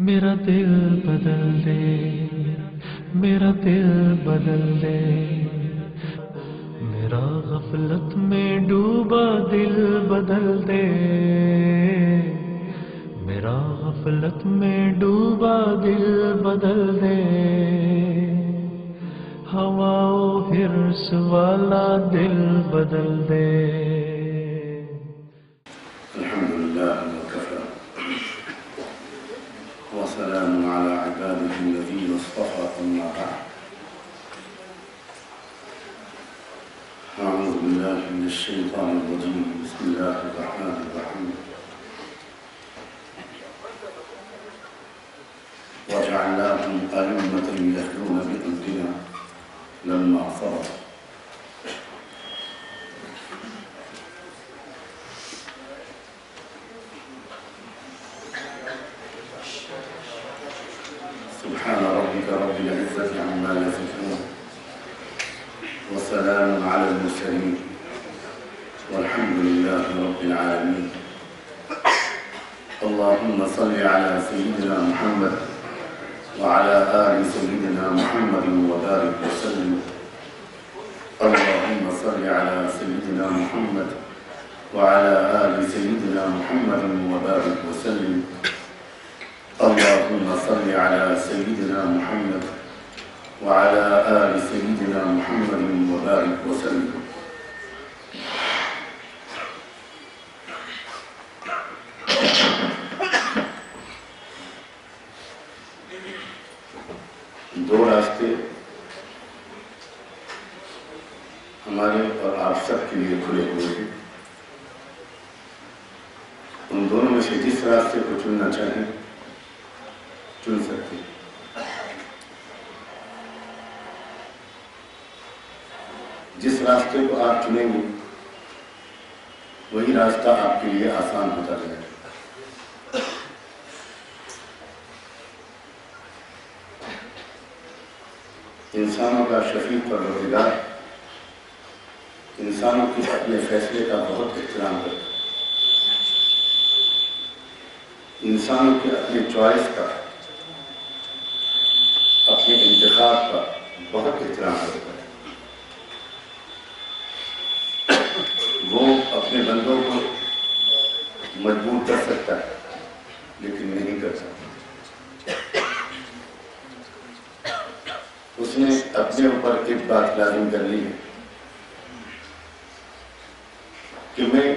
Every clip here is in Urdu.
میرا دل بدل دے، میرا دل بدل دے، میرا غفلت میں ڈوبا دل بدل دے، میرا غفلت میں ڈوبا دل بدل دے، ہوا و حرص والا دل بدل دے۔ الحمد لله وكفى وسلام على عباده الذين اصطفى، أما بعد. أعوذ بالله من الشيطان الرجيم، بسم الله الرحمن الرحيم. وجعلناهم أئمة يهدون بأمرنا لما صبروا. سبحان ربك رب العزة عما يصفون وسلام على المرسلين والحمد لله رب العالمين. اللهم صل على سيدنا محمد وعلى آل سيدنا محمد وبارك وسلم. اللهم صل على سيدنا محمد وعلى آل سيدنا محمد وبارك وسلم. اللهم صل على سيدنا محمد وعلى آل سيدنا محمد وبارك وسلم. دو راستے ہمارے اور آپ سب کے لیے کھلے ہوئے ہیں. ان دونوں میں سے جس راستے کو چننا چاہیں چن سکتے ہیں. جس راستے کو آپ چنیں گے وہی راستہ آپ کے لیے آسان ہوتا جائے گا. انسانوں کا شفیع پروردگار انسانوں کے اپنے فیصلے کا بہت احترام کرتا ہے. انسانوں کے اپنے چوائس کا، اپنے انتخاب کا بہت احترام کرتا ہے. وہ اپنے بندوں کو مجبور کر سکتا ہے لیکن نہیں کر سکتا. اس نے اپنے اوپر ایک بات لازم کر لی ہے کہ میں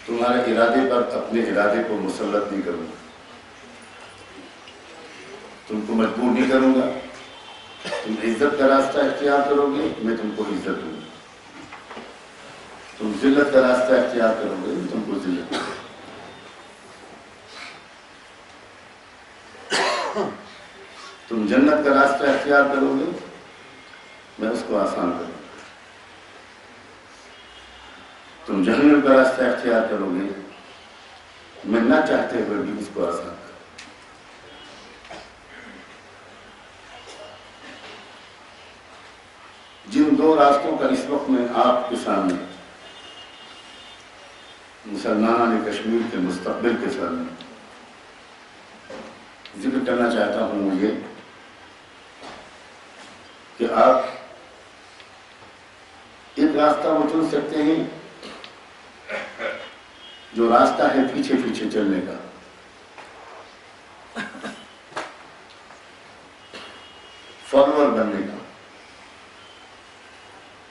تمہارے ارادے پر اپنے ارادے کو مسلط نہیں کروں گا، تم کو مجبور نہیں کروں گا. تم عزت کا راستہ اختیار کرو گے میں تم کو عزت دوں گا، تم ذلت کا راستہ اختیار کرو گے میں تم کو ذلت دوں گا. تم جنت کا راستہ اختیار کرو گے میں اس کو آسان کروں گا. تم جہنم کا راستہ اختیار کرو گے میں نہ چاہتے ہوئے بھی اس کو آسان کروں. جن دو راستوں کا اس وقت میں آپ کے سامنے مسلمانان کشمیر کے مستقبل کے سامنے ذکر کرنا چاہتا ہوں وہ یہ کہ آپ ایک راستہ وہ چن سکتے ہیں جو راستہ ہے پیچھے پیچھے چلنے کا، فالوور بننے کا،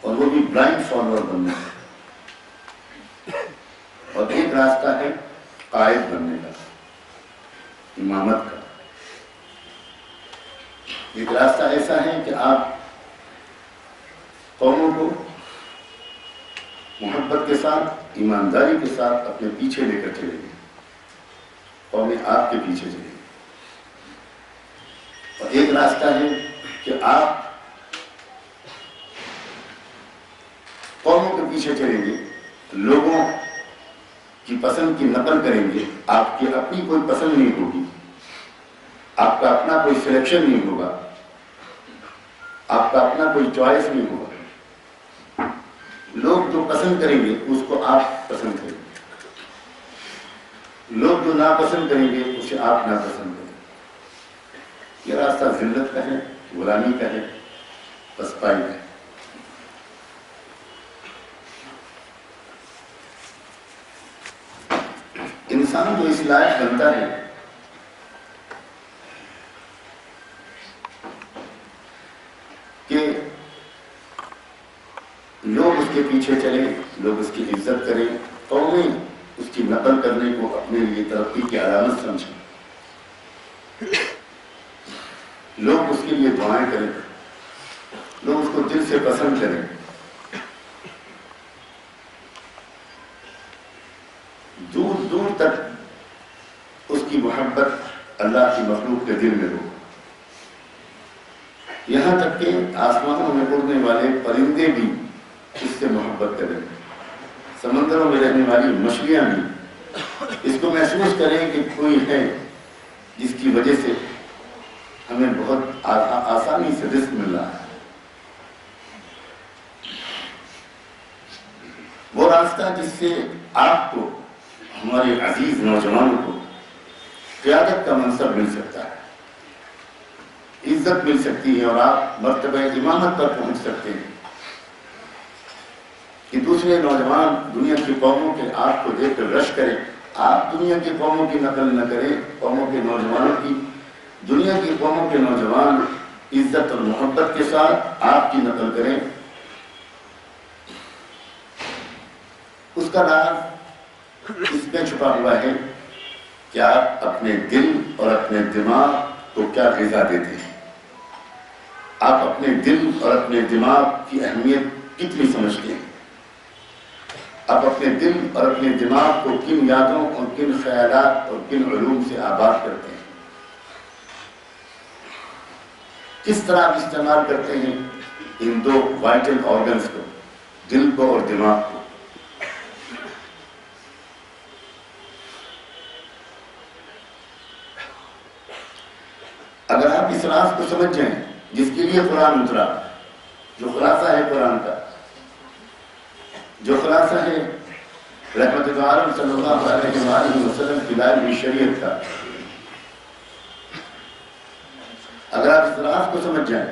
اور وہ بھی بلائنڈ فالوور بننے کا. اور ایک راستہ ہے قائد بننے کا، امامت کا. ایک راستہ ایسا ہے کہ آپ قوموں کو محبت کے ساتھ، ایمانداری کے ساتھ اپنے پیچھے لے کر چلیں گے، قومیں آپ کے پیچھے چلیں گے. اور ایک راستہ ہے کہ آپ قوموں کے پیچھے چلیں گے، لوگوں کی پسند کی نقل کریں گے. آپ کی اپنی کوئی پسند نہیں ہوگی، آپ کا اپنا کوئی سلیکشن نہیں ہوگا، آپ کا اپنا کوئی چوائس نہیں ہوگا. لوگ جو پسند کریں گے اس کو آپ پسند کریں گے. کو ناپسند کریں گے اسے آپ ناپسند کریں گے۔ یہ راستہ ذلت کا ہے، غلامی کا ہے، پسپائی کا ہے۔ انسان جو اس لائق بنتا ہے کہ لوگ اس کے پیچھے چلیں، لوگ اس کی عزت کریں، قومیں اس کی نقل کرنے کو اپنے لیے ترقی کی علامت سمجھیں، لوگ اس کے لیے دعائیں کریں، لوگ اس کو دل سے پسند کریں، دور دور تک اس کی محبت اللہ کی مخلوق کے دل میں ہو، یہاں تک کہ آسمانوں میں اڑنے والے پرندے بھی اس سے محبت کریں، سمندروں میں رہنے والی مچھلیاں بھی اس کو محسوس کریں کہ کوئی ہے جس کی وجہ سے ہمیں بہت آسانی سے رزق مل رہا ہے۔ وہ راستہ جس سے آپ کو، ہمارے عزیز نوجوانوں کو قیادت کا منصب مل سکتا ہے، عزت مل سکتی ہے، اور آپ مرتبہ امامت پر پہنچ سکتے ہیں کہ دوسرے نوجوان دنیا کی قوموں کے آپ کو دیکھ کر رش کریں۔ آپ دنیا کی قوموں کی نقل نہ کریں، قوموں کے نوجوانوں کی، دنیا کی قوموں کے نوجوان عزت اور محبت کے ساتھ آپ کی نقل کریں۔ اس کا راز اس میں چھپا ہوا ہے کہ آپ اپنے دل اور اپنے دماغ کو کیا غذا دیتے ہیں، آپ اپنے دل اور اپنے دماغ کی اہمیت کتنی سمجھتے ہیں، آپ اپنے دل اور اپنے دماغ کو کن یادوں اور کن خیالات اور کن علوم سے آباد کرتے ہیں، کس طرح آپ استعمال کرتے ہیں ان دو وائٹل آرگنز کو، دل کو اور دماغ کو۔ اگر آپ اس راز کو سمجھ جائیں جس کے لیے قرآن اترا، جو خلاصہ ہے قرآن کا، جو خلاصہ ہے رحمت عالم صلی اللہ علیہ وآلہ وسلم کی لائی ہوئی شریعت کا، اگر آپ اس راز کو سمجھ جائیں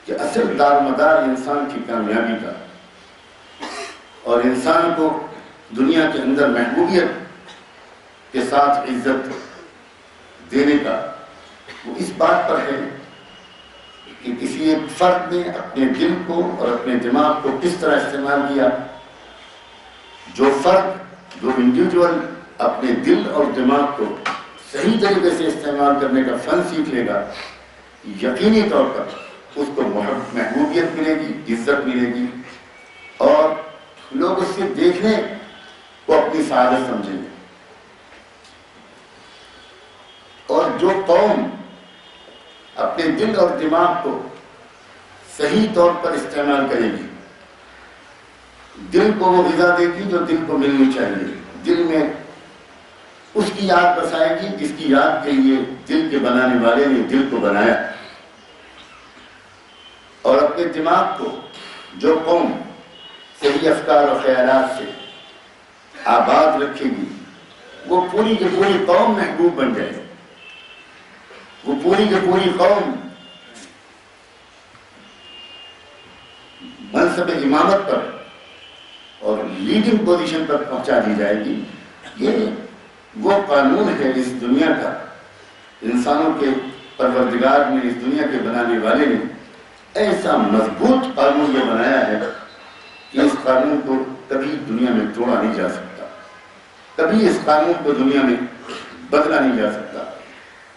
کہ اصل دار مدار انسان کی کامیابی کا اور انسان کو دنیا کے اندر محبوبیت کے ساتھ عزت دینے کا، وہ اس بات پر ہے کہ کسی ایک فرد نے اپنے دل کو اور اپنے دماغ کو کس طرح استعمال کیا۔ جو فرد، جو انڈیویجول اپنے دل اور دماغ کو صحیح طریقے سے استعمال کرنے کا فن سیکھ لے گا، یقینی طور پر اس کو محبوبیت ملے گی، عزت ملے گی، اور لوگ اس سے دیکھنے کو اپنی سعادت سمجھیں گے۔ اور جو قوم اپنے دل اور دماغ کو صحیح طور پر استعمال کرے گی، دل کو وہ غذا دے گی جو دل کو ملنی چاہیے، دل میں اس کی یاد بسائے گی جس کی یاد کے لیے دل کے بنانے والے نے دل کو بنایا، اور اپنے دماغ کو جو قوم صحیح افکار اور خیالات سے آباد رکھے گی، وہ پوری کی پوری قوم محبوب بن جائے گی، وہ پوری کی پوری قوم منصب امامت پر اور لیڈنگ پوزیشن پر پہنچا دی جائے گی۔ یہ وہ قانون ہے اس دنیا کا، انسانوں کے پروردگار نے، اس دنیا کے بنانے والے نے ایسا مضبوط قانون یہ بنایا ہے کہ اس قانون کو کبھی دنیا میں توڑا نہیں جا سکتا، کبھی اس قانون کو دنیا میں بدلا نہیں جا سکتا،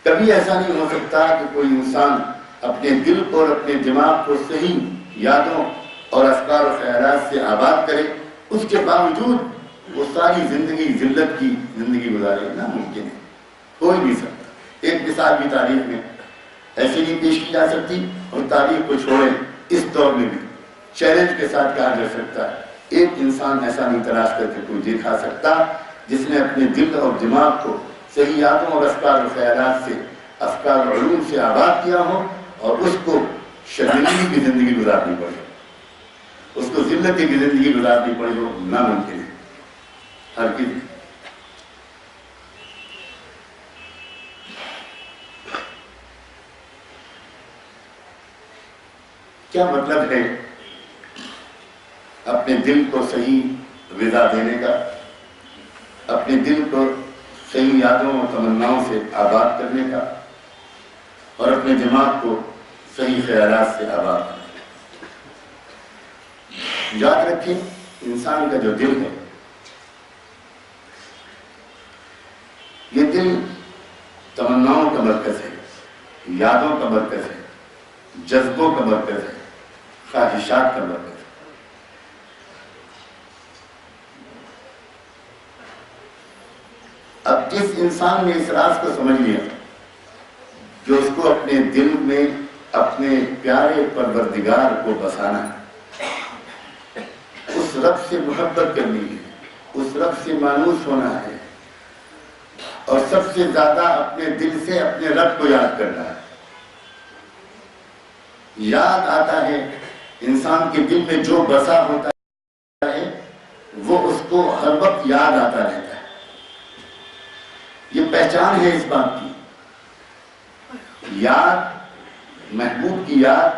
کبھی ایسا نہیں ہو سکتا کہ کوئی انسان اپنے دل کو اور اپنے دماغ کو صحیح یادوں اور افکار و خیالات سے آباد کرے، اس کے باوجود وہ ساری زندگی ذلت کی زندگی گزارے۔ ناممکن ہے، کوئی نہیں سکتا۔ ایک مثال بھی تاریخ میں ایسی نہیں پیش کی جا سکتی، اور تاریخ کو چھوڑیں اس دور میں بھی چیلنج کے ساتھ کہا جا سکتا ہے، ایک انسان ایسا نہیں تلاش کر کے کوئی دکھا سکتا جس نے اپنے دل اور دماغ کو صحیح یادوں اور افکار و خیالات سے، افکار و علوم سے آباد کیا ہو، اور اس کو شرمندگی کی زندگی گزارنی پڑے، اس کو ذلت کی زندگی گزارنی پڑے، وہ ناممکن ہے۔ ہر کسی کیا مطلب ہے اپنے دل کو صحیح غذا دینے کا، اپنے دل کو صحیح یادوں اور تمناؤں سے آباد کرنے کا، اور اپنے دماغ کو صحیح خیالات سے آباد کرنے کا؟ یاد رکھیں، انسان کا جو دل ہے، یہ دل تمناؤں کا مرکز ہے، یادوں کا مرکز ہے، جذبوں کا مرکز ہے، خواہشات کا مرکز ہے۔ اب جس انسان نے اس راز کو سمجھ لیا کہ اس کو اپنے دل میں اپنے پیارے پروردگار کو بسانا ہے، اس رب سے محبت کرنی ہے، اس رب سے مانوس ہونا ہے، اور سب سے زیادہ اپنے دل سے اپنے رب کو یاد کرنا ہے۔ یاد آتا ہے، انسان کے دل میں جو بسا ہوتا ہے وہ اس کو ہر وقت یاد آتا رہتا ہے۔ یہ پہچان ہے اس بات کی، یاد، محبوب کی یاد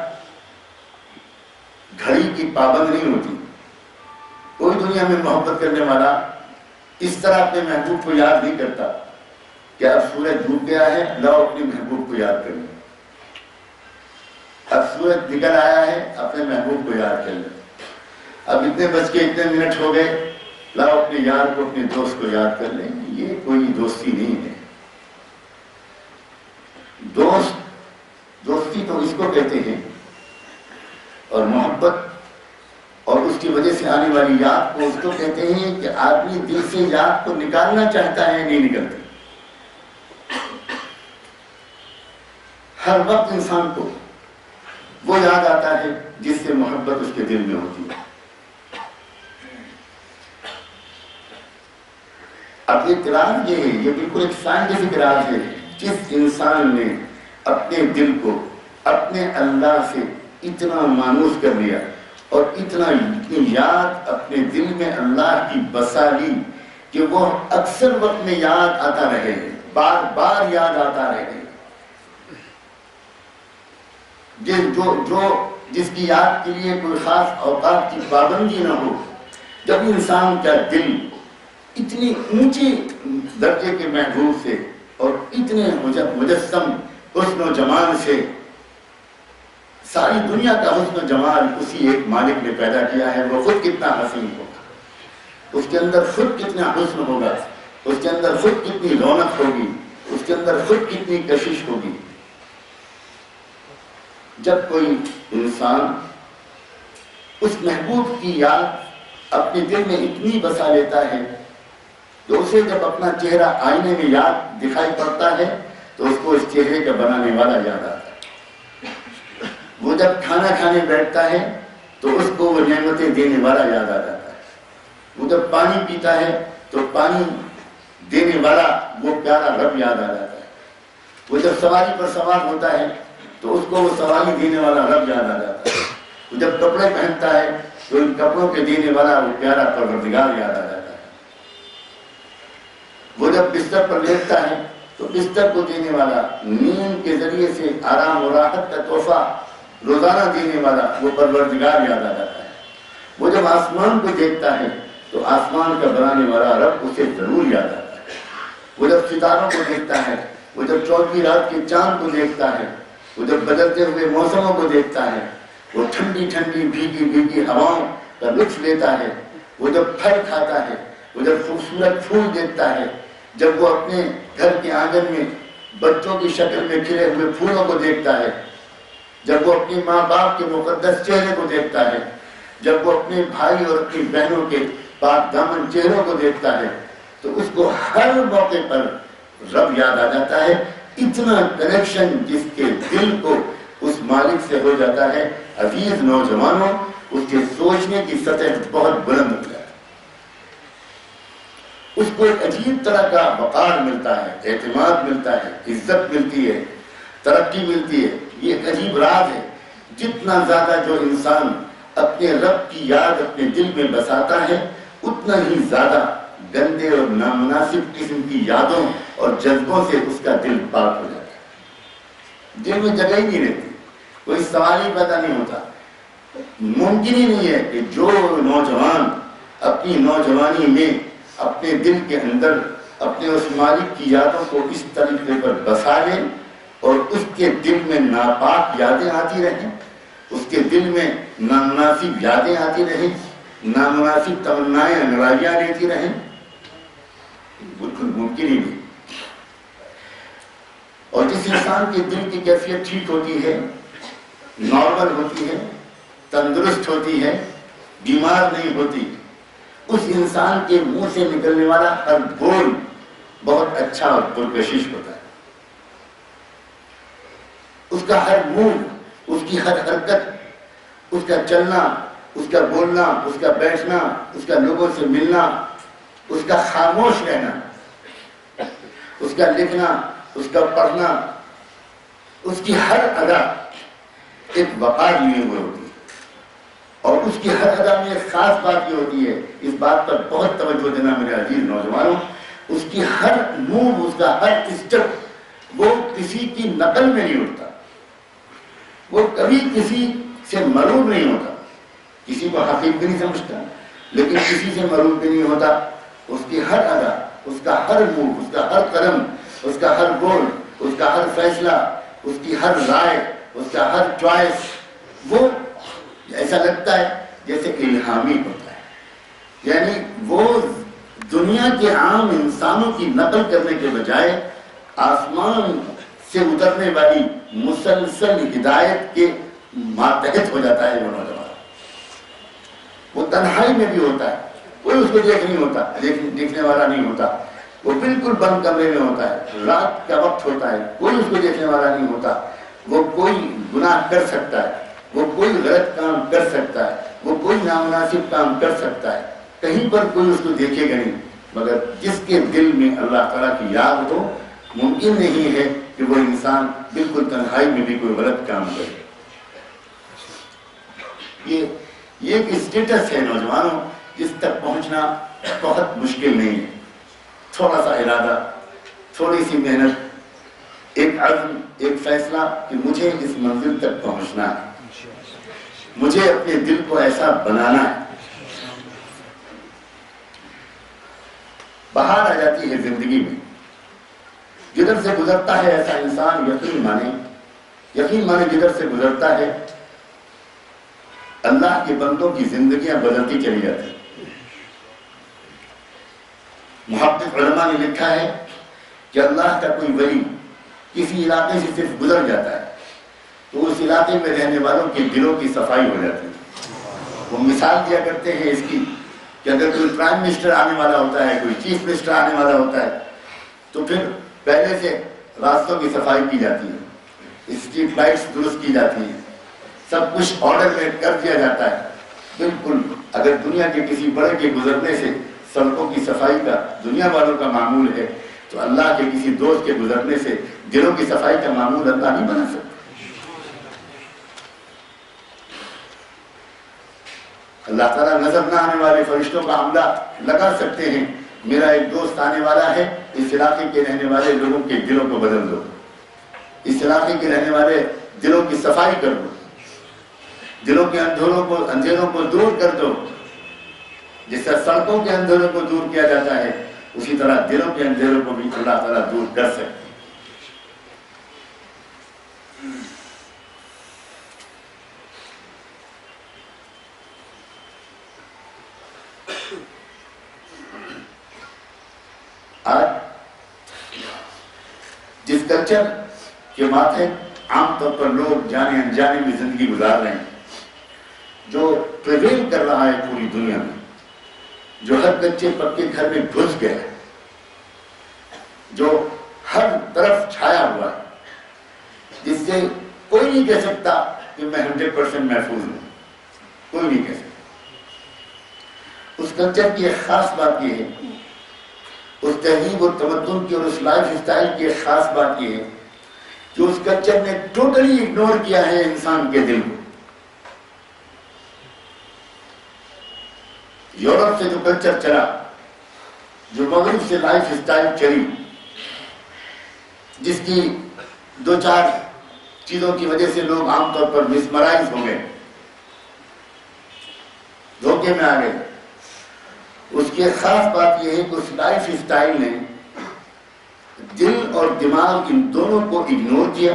گھڑی کی پابند نہیں ہوتی۔ کوئی دنیا میں محبت کرنے والا اس طرح اپنے محبوب کو یاد نہیں کرتا کہ اب سورج ڈوب گیا ہے، لاؤ اپنے محبوب کو یاد کر لیں، اب سورج نکل آیا ہے، اپنے محبوب کو یاد کر لیں، اب اتنے بج کے اتنے منٹ ہو گئے، لاؤ اپنے یار کو، اپنے دوست کو یاد کر لیں۔ یہ کوئی دوستی نہیں ہے۔ دوستی تو اس کو کہتے ہیں، اور محبت اور اس کی وجہ سے آنے والی یاد کو اس کو کہتے ہیں کہ آدمی دل سے یاد کو نکالنا چاہتا ہے، نہیں نکلتی۔ ہر وقت انسان کو وہ یاد آتا ہے جس سے محبت اس کے دل میں ہوتی ہے۔ اب ایک راز یہ ہے، یہ بالکل ایک سائنٹیفک راز ہے، جس انسان نے اپنے دل کو اپنے اللہ سے اتنا مانوس کر لیا اور اتنی یاد اپنے دل میں اللہ کی بسا لی کہ وہ اکثر وقت میں یاد آتا رہے، بار بار یاد آتا رہے، جس کی یاد کے لیے کوئی خاص اوقات کی پابندی نہ ہو۔ جب انسان کا دل اتنی اونچی درجے کے محبوب سے اور اتنے مجسم حسن و جمال سے، ساری دنیا کا حسن و جمال اسی ایک مالک نے پیدا کیا ہے، وہ خود کتنا حسین ہوگا، اس کے اندر خود کتنا حسن ہوگا، اس کے اندر خود کتنی رونق ہوگی، اس کے اندر خود کتنی کشش ہوگی۔ جب کوئی انسان اس محبوب کی یاد اپنے دل میں اتنی بسا لیتا ہے تو اسے جب اپنا چہرہ آئینے میں یاد دکھائی پڑتا ہے تو اس کو اس چہرے کا بنانے والا یاد آتا ہے۔ وہ جب کھانا کھانے بیٹھتا ہے تو اس کو وہ نعمتیں دینے والا یاد آ جاتا ہے۔ وہ جب پانی پیتا ہے تو پانی دینے والا وہ پیارا رب یاد آ جاتا ہے۔ وہ جب سواری پر سوار ہوتا ہے تو اس کو وہ سواری دینے والا رب یاد آ جاتا ہے۔ وہ جب کپڑے پہنتا ہے تو ان کپڑوں کے دینے والا وہ پیارا پروردگار یاد آ جاتا ہے۔ وہ جب بستر پر لیٹتا ہے تو بستر کو دینے والا، نیند کے ذریعے سے آرام و راحت کا تحفہ روزانہ دینے والا وہ پروردگار یاد آ جاتا ہے۔ وہ جب آسمان کو دیکھتا ہے تو آسمان کا بنانے والا رب اسے ضرور یاد آتا ہے۔ وہ جب ستاروں کو دیکھتا ہے، وہ جب 14ویں رات کے چاند کو دیکھتا ہے، وہ جب بدلتے ہوئے موسموں کو دیکھتا ہے، وہ ٹھنڈی ٹھنڈی بھیگی بھیگی ہواؤں کا لطف لیتا ہے، وہ جب پھل کھاتا ہے، وہ جب خوبصورت پھول دیکھتا ہے، جب وہ اپنے گھر کے آنگن میں بچوں کی شکل میں کھلے ہوئے پھولوں کو دیکھتا ہے، جب وہ اپنی ماں باپ کے مقدس چہرے کو دیکھتا ہے، جب وہ اپنے بھائی اور اپنی بہنوں کے پاک دامن چہروں کو دیکھتا ہے تو اس کو ہر موقع پر رب یاد آ جاتا ہے۔ اتنا کنیکشن جس کے دل کو اس مالک سے ہو جاتا ہے، عزیز نوجوانوں، اس کے سوچنے کی سطح بہت بلند ہو جاتی ہے۔ اس کو ایک عجیب طرح کا وقار ملتا ہے، اعتماد ملتا ہے، عزت ملتی ہے، ترقی ملتی ہے۔ یہ ایک عجیب راز ہے۔ جتنا زیادہ جو انسان اپنے رب کی یاد اپنے دل میں بساتا ہے اتنا ہی زیادہ گندے اور نامناسب قسم کی یادوں اور جذبوں سے اس کا دل پاک ہو جاتا ہے۔ دل میں جگہ ہی نہیں رہتی، کوئی سوال ہی پیدا نہیں ہوتا ممکن ہی نہیں ہے کہ جو نوجوان اپنی نوجوانی میں اپنے دل کے اندر اپنے اس مالک کی یادوں کو اس طریقے پر بسا لے اور اس کے دل میں ناپاک یادیں آتی رہیں، اس کے دل میں نامناسب یادیں آتی رہیں، نامناسب تمنائیں انگڑائیاں لیتی رہیں، بالکل ممکن ہی نہیں۔ اور جس انسان کے دل کی کیفیت ٹھیک ہوتی ہے، نارمل ہوتی ہے، تندرست ہوتی ہے، بیمار نہیں ہوتی، اس انسان کے منہ سے نکلنے والا ہر بول بہت اچھا اور پرکشش ہوتا ہے۔ اس کا ہر منہ، اس کی ہر حرکت، اس کا چلنا، اس کا بولنا، اس کا بیٹھنا، اس کا لوگوں سے ملنا، اس کا خاموش رہنا، اس کا لکھنا، اس کا پڑھنا، اس کی ہر ادا ایک وقار لیے ہوئے ہوتی ہے۔ اور اس کی ہر ادا میں ایک خاص بات یہ ہوتی ہے، اس بات پر بہت توجہ دینا میرے عزیز نوجوانوں، اس کی ہر موو، اس کا ہر اسٹیپ وہ کسی کی نقل میں نہیں ہوتا، وہ کبھی کسی سے مرعوب نہیں ہوتا، کسی کو حقیق بھی نہیں سمجھتا لیکن کسی سے مرعوب بھی نہیں ہوتا۔ اس کی ہر ادا، اس کا ہر موو، اس کا ہر قدم، اس کا ہر بول، اس کا ہر فیصلہ، اس کی ہر رائے، اس کا ہر چوائس، وہ ایسا لگتا ہے جیسے الہامی ہوتا ہے۔ یعنی وہ دنیا کے عام انسانوں کی نقل کرنے کے بجائے آسمان سے اترنے والی مسلسل ہدایت کے ماتحت ہو جاتا ہے وہ نوجوان۔ وہ تنہائی میں بھی ہوتا ہے، کوئی اس کو دیکھنے والا نہیں ہوتا، وہ بالکل بند کمرے میں ہوتا ہے، رات کا وقت ہوتا ہے، کوئی اس کو دیکھنے والا نہیں ہوتا، وہ کوئی گناہ کر سکتا ہے، وہ کوئی غلط کام کر سکتا ہے، وہ کوئی نامناسب کام کر سکتا ہے، کہیں پر کوئی اس کو دیکھے گا نہیں، مگر جس کے دل میں اللہ تعالیٰ کی یاد ہو، ممکن نہیں ہے کہ وہ انسان بالکل تنہائی میں بھی کوئی غلط کام کرے۔ یہ ایک اسٹیٹس ہے نوجوانوں جس تک پہنچنا بہت مشکل نہیں ہے۔ تھوڑا سا ارادہ، تھوڑی سی محنت، ایک عزم، ایک فیصلہ کہ مجھے اس منزل تک پہنچنا ہے، مجھے اپنے دل کو ایسا بنانا ہے۔ بہار آ جاتی ہے زندگی میں، جدھر سے گزرتا ہے ایسا انسان یقین مانے جدھر سے گزرتا ہے اللہ کے بندوں کی زندگیاں بدلتی چلی جاتی۔ محقق علماء نے لکھا ہے کہ اللہ کا کوئی ولی کسی علاقے سے صرف گزر جاتا ہے تو اس علاقے میں رہنے والوں کے دلوں کی صفائی ہو جاتی ہے۔ وہ مثال دیا کرتے ہیں اس کی کہ اگر کوئی پرائم منسٹر آنے والا ہوتا ہے، کوئی چیف منسٹر آنے والا ہوتا ہے تو پھر پہلے سے راستوں کی صفائی کی جاتی ہے، اسٹریٹ لائٹس درست کی جاتی ہیں، سب کچھ آرڈر میں کر دیا جاتا ہے۔ بالکل اگر دنیا کے کسی بڑے کے گزرنے سے سڑکوں کی صفائی کا دنیا والوں کا معمول ہے تو اللہ کے کسی دوست کے گزرنے سے دلوں کی صفائی کا معمول اللہ نہیں بنا سکتا۔ اللہ تعالیٰ نظر نہ آنے والے فرشتوں کا حملہ لگا سکتے ہیں، میرا ایک دوست آنے والا ہے، اس علاقے کے رہنے والے لوگوں کے دلوں کو بدل دو، اس علاقے کے رہنے والے دلوں کی صفائی کر دو، دلوں کے اندھیروں کو دور کر دو۔ جس طرح سڑکوں کے اندھیروں کو دور کیا جاتا ہے اسی طرح دلوں کے اندھیروں کو بھی اللہ تعالیٰ دور کر سکتے۔ آج جس کلچر کے ماتھے عام طور پر لوگ جانے انجانے میں زندگی گزار رہے ہیں، جو پریویل کر رہا ہے پوری دنیا میں، جو ہر کچے پکے گھر میں گھس گیا ہے، جو ہر طرف چھایا ہوا ہے، جس سے کوئی نہیں کہہ سکتا کہ میں 100% محفوظ ہوں، کوئی نہیں کہہ سکتا۔ اس کلچر کی ایک خاص بات یہ ہے، اس تہذیب اور تمدن کی اور اس لائف اسٹائل کی ایک خاص بات یہ ہے کہ اس کلچر نے ٹوٹلی اگنور کیا ہے انسان کے دل کو۔ یورپ سے جو کلچر چلا، جو مغرب سے لائف اسٹائل چلی، جس کی دو چار چیزوں کی وجہ سے لوگ عام طور پر مسمرائز ہو گئے، دھوکے میں آ گئے. اس کی خاص بات یہ ہے کہ اس لائف اسٹائل نے دل اور دماغ ان دونوں کو اگنور کیا,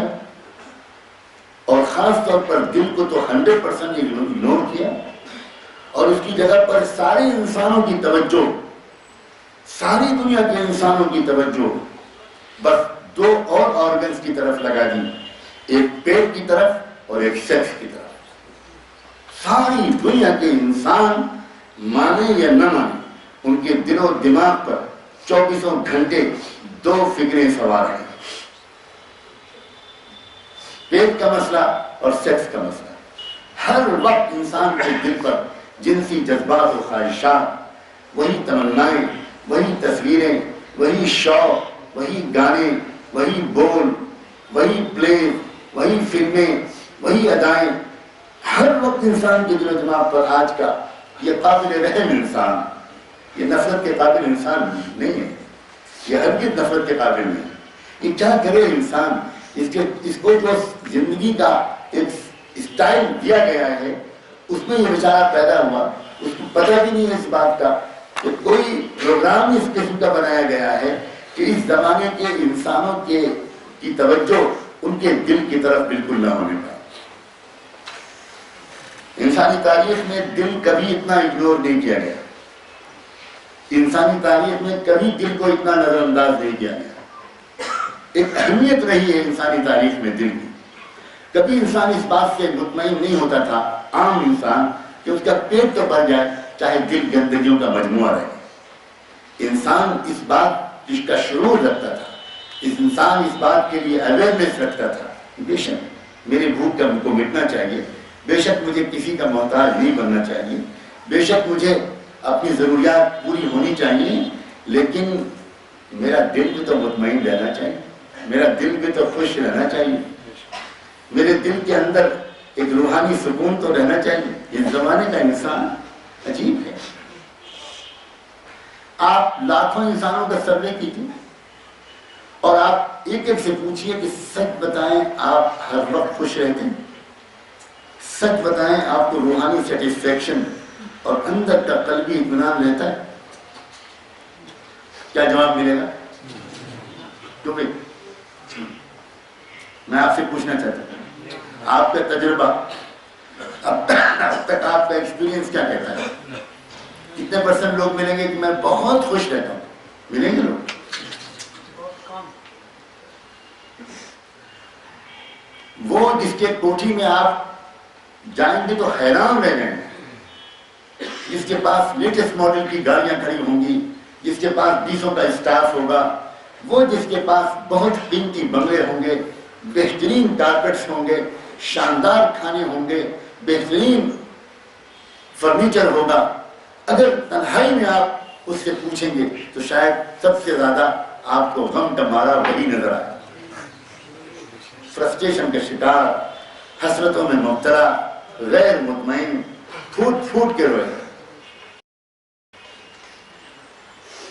اور خاص طور پر دل کو تو 100% اگنور کیا, اور اس کی جگہ پر سارے انسانوں کی توجہ, ساری دنیا کے انسانوں کی توجہ بس دو اور آرگنز کی طرف لگا دی, ایک پیٹ کی طرف اور ایک سیکس کی طرف. ساری دنیا کے انسان مانے یا نہ مانے, ان کے دل و دماغ پر 24 گھنٹے دو فکریں سوار ہیں, پیٹ کا مسئلہ اور سیکس کا مسئلہ. ہر وقت انسان کے دل پر جنسی جذبات و خواہشات, وہی تمنائیں, وہی تصویریں, وہی شوق, وہی گانے, وہی بول, وہی پلے, وہی فلمیں, وہی ادائیں. ہر وقت انسان کے دل و دماغ پر آج کا یہ قابل رحم انسان, یہ نفرت کے قابل انسان نہیں ہے, یہ ہرگز نفرت کے قابل نہیں. یہ کیا کرے انسان, اس کو جو زندگی کا ایک اسٹائل دیا گیا ہے اس میں یہ بیچارہ پیدا ہوا, اس کو پتہ بھی نہیں ہے اس بات کا کہ کوئی پروگرام اس قسم کا بنایا گیا ہے کہ اس زمانے کے انسانوں کی توجہ ان کے دل کی طرف بالکل نہ ہونے پائے. انسانی تاریخ میں دل کبھی اتنا اگنور نہیں کیا گیا, انسانی تاریخ میں کبھی دل کو اتنا نظر انداز نہیں کیا گیا. ایک اہمیت رہی ہے انسانی تاریخ میں دل کی. کبھی انسان اس بات سے مطمئن نہیں ہوتا تھا, عام انسان, کہ اس کا پیٹ تو بھر جائے چاہے دل گندگیوں کا مجموعہ رہے. انسان اس بات کا شعور رکھتا تھا, انسان اس بات کے لیے اویئرنیس رکھتا تھا, بے شک میری بھوک کا کو مٹنا چاہیے, بے شک مجھے کسی کا محتاج نہیں بننا چاہیے, بے شک مجھے اپنی ضروریات پوری ہونی چاہیے, لیکن میرا دل بھی تو مطمئن رہنا چاہیے, میرا دل بھی تو خوش رہنا چاہیے, میرے دل کے اندر ایک روحانی سکون تو رہنا چاہیے. اس زمانے کا انسان عجیب ہے. آپ لاکھوں انسانوں کا سروے کیجیے اور آپ ایک ایک سے پوچھئے کہ سچ بتائیں آپ ہر وقت خوش رہتے ہیں, سچ بتائیں آپ کو روحانی سیٹسفیکشن اور اندر کا قلبی اطمینان رہتا ہے؟ کیا جواب ملے گا؟ کیوں بھائی میں آپ سے پوچھنا چاہتا ہوں, آپ کا تجربہ اب تک آپ کا ایکسپیرینس کیا کہتا ہے؟ کتنے % لوگ ملیں گے کہ میں بہت خوش رہتا ہوں؟ ملیں گے لوگ؟ وہ جس کے کوٹھی میں آپ جائیں گے تو حیران رہ جائیں گے, جس کے پاس لیٹسٹ ماڈل کی گاڑیاں کھڑی ہوں گی, جس کے پاس 20 کا اسٹاف ہوگا, وہ جس کے پاس بہت قیمتی بنگلے ہوں گے, بہترین کارپیٹس ہوں گے, شاندار کھانے ہوں گے, بہترین فرنیچر ہوگا, اگر تنہائی میں آپ اس سے پوچھیں گے تو شاید سب سے زیادہ آپ کو غم کا مارا وہی نظر آئے, فرسٹریشن کا شکار, حسرتوں میں مبتلا, غیر مطمئن, پھوٹ پھوٹ کے روئے.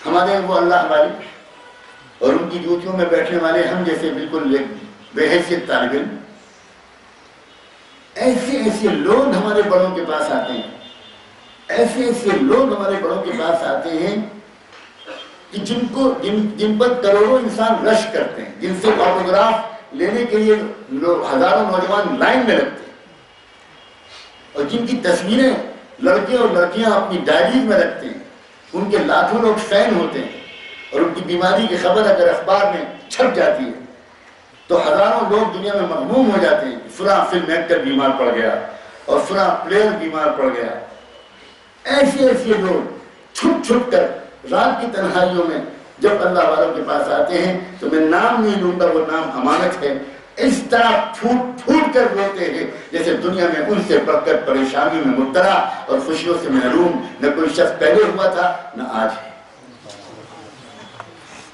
ہمارے وہ اللہ والے اور ان کی جوتیوں میں بیٹھنے والے ہم جیسے بالکل بے حیثیت طالب علم, ایسے لوگ ہمارے بڑوں کے پاس آتے ہیں, ایسے لوگ ہمارے بڑوں کے پاس آتے ہیں کہ جن پر کروڑوں انسان رش کرتے ہیں, جن سے آٹوگراف لینے کے لیے ہزاروں نوجوان لائن میں لگتے ہیں, اور جن کی تصویریں لڑکے اور لڑکیاں اپنی ڈائریز میں رکھتے ہیں, ان کے لاکھوں لوگ فین ہوتے ہیں, اور ان کی بیماری کی خبر اگر اخبار میں چھپ جاتی ہے تو ہزاروں لوگ دنیا میں مغموم ہو جاتے ہیں, فلاں فلم ایکٹر بیمار پڑ گیا اور فلاں پلیئر بیمار پڑ گیا. ایسے لوگ چھپ چھپ کر رات کی تنہائیوں میں جب اللہ والوں کے پاس آتے ہیں تو میں نام نہیں لوں گا, وہ نام امانت ہے, اس طرح پھوٹ پھوٹ کر روتے ہیں جیسے دنیا میں ان سے بڑھ کر پریشانی میں مبتلا اور خوشیوں سے محروم نہ کوئی شخص پہلے ہوا تھا نہ آج ہے.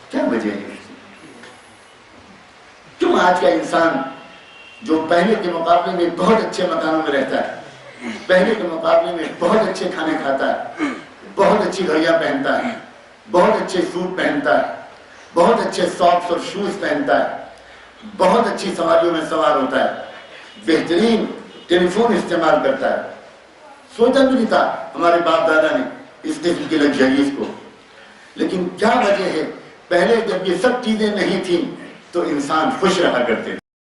کیا وجہ ہے؟ کیوں آج کا انسان جو پہلے کے مقابلے میں بہت اچھے مکانوں میں رہتا ہے, پہلے کے مقابلے میں بہت اچھے کھانے کھاتا ہے, بہت اچھی گھڑیاں پہنتا ہے, بہت اچھے سوٹ پہنتا ہے, بہت اچھے ساکس اور شوز پہنتا ہے, بہت اچھی سواریوں میں سوار ہوتا ہے, بہترین ٹیلی فون استعمال کرتا ہے, سوچا بھی نہیں تھا ہمارے باپ دادا نے اس قسم کی لگژریز کو. لیکن کیا وجہ ہے؟ پہلے جب یہ سب چیزیں نہیں تھیں تو انسان خوش رہا کرتے تھے.